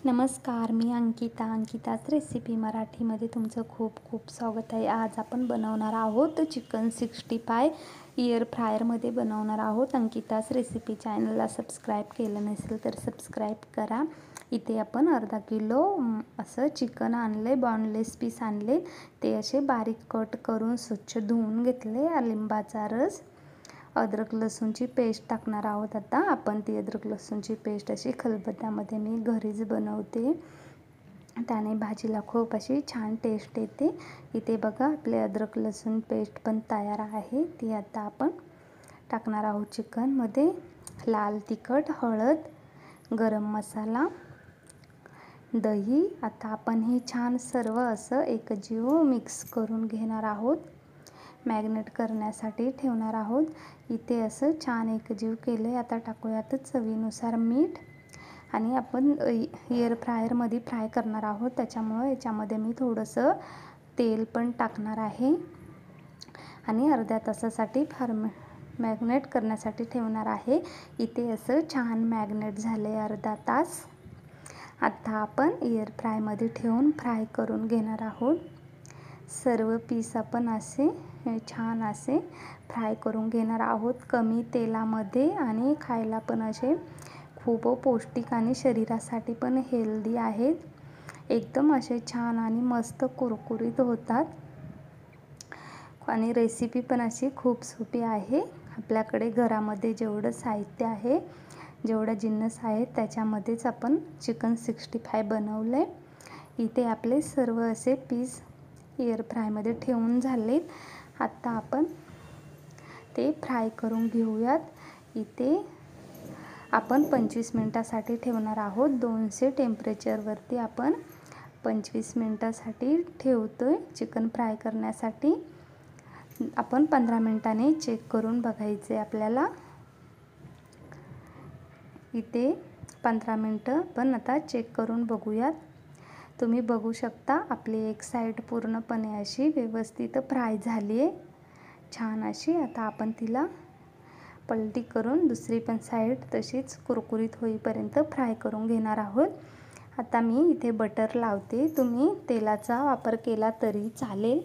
नमस्कार, मी अंकिताच रेसिपी मराठीमध्ये तुमचं खूप खूप स्वागत आहे. आज आपण बनवणार आहोत चिकन 65 एअर फ्रायरमध्ये बनवणार आहोत. अंकिताच रेसिपी चॅनलला सबस्क्राईब केलं नसेल तर सबस्क्राईब करा. इथे आपण अर्धा किलो असं चिकन आणले, बॉनलेस पीस आणले. ते असे बारीक कट करून स्वच्छ धुवून घेतले. लिंबाचा रस, अद्रक लसूणची पेस्ट टाकणार आहोत. आता आपण ती अद्रक लसूणची पेस्ट अशी खलबत्त्यामध्ये मी घरीच बनवते, त्याने भाजीला खूप अशी छान टेस्ट येते. इथे बघा आपले अद्रक लसूण पेस्ट पण तयार आहे. ती आता आपण टाकणार आहोत चिकनमध्ये. लाल तिखट, हळद, गरम मसाला, दही. आता आपण हे छान सर्व असं एकजीव मिक्स करून घेणार आहोत. मॅग्नेट करण्यासाठी ठेवणार आहोत. इथे असं छान एकजीव केले. आता टाकूयात चवीनुसार मीठ. आणि आपण एअर फ्रायरमध्ये फ्राय करणार आहोत, त्याच्यामुळे याच्यामध्ये मी थोडंसं तेल पण टाकणार आहे. आणि अर्ध्या तासासाठी मॅग्नेट करण्यासाठी ठेवणार आहे. इथे असं छान मॅग्नेट झाले अर्धा तास. आता आपण एअर फ्रायमध्ये ठेवून फ्राय करून घेणार आहोत. सर्व पीस आपण असे छान असे फ्राय करून घेणार आहोत, कमी तेलामध्ये. आणि खायला पण असे खूप पौष्टिक आणि शरीरासाठी पण हेल्दी आहेत. एकदम असे छान आणि मस्त कुरकुरीत होतात. आणि रेसिपी पण अशी खूप सोपी आहे. आपल्याकडे घरामध्ये जेवढं साहित्य आहे, जेवढा जिन्नस आहे, त्याच्यामध्येच आपण चिकन 65 बनवले. इथे आपले सर्व असे पीस एअर फ्रायमध्ये ठेवून झाले. आता आपण ते फ्राय करून घेऊयात. इथे आपण 25 मिनिटासाठी ठेवणार आहोत. 200 टेम्परेचरवरती आपण 25 मिनिटासाठी ठेवतोय चिकन फ्राय करण्यासाठी. आपण 15 मिनिटांनी चेक करून बघायचे आपल्याला. इथे 15 मिनटं पण आता चेक करून बघूयात. तुम्ही बघू शकता आपली एक साईड पूर्णपणे अशी व्यवस्थित फ्राय झाली आहे, छान अशी. आता आपण तिला पलटी करून दुसरी पण साईड तशीच कुरकुरीत होईपर्यंत फ्राय करून घेणार आहोत. आता मी इथे बटर लावते, तुम्ही तेलाचा वापर केला तरी चालेल.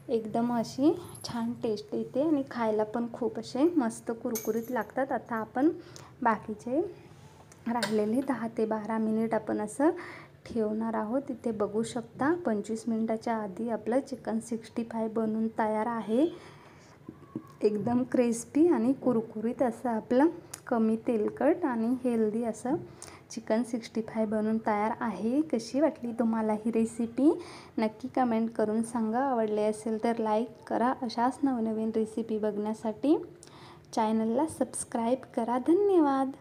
एकदम अशी छान टेस्ट येते आणि खायला पण खूप असे मस्त कुरकुरीत लागतात. आता आपण बाकीचे राहिलेले 10 ते 12 मिनिट आपण असं ठेवणार आहोत. इथे बघू शकता 25 मिनिटाच्या आधी आपलं चिकन 65 बनून तयार आहे. एकदम क्रिस्पी आणि कुरकुरीत असं आपलं कमी तेलकट आणि हेल्दी असं चिकन 65 बनून तयार आहे. कशी वाटली तुम्हाला ही रेसिपी नक्की कमेंट करून सांगा. आवडले असेल तर लाईक करा. अशाच नवनवीन रेसिपी बघण्यासाठी चॅनलला सबस्क्राईब करा. धन्यवाद.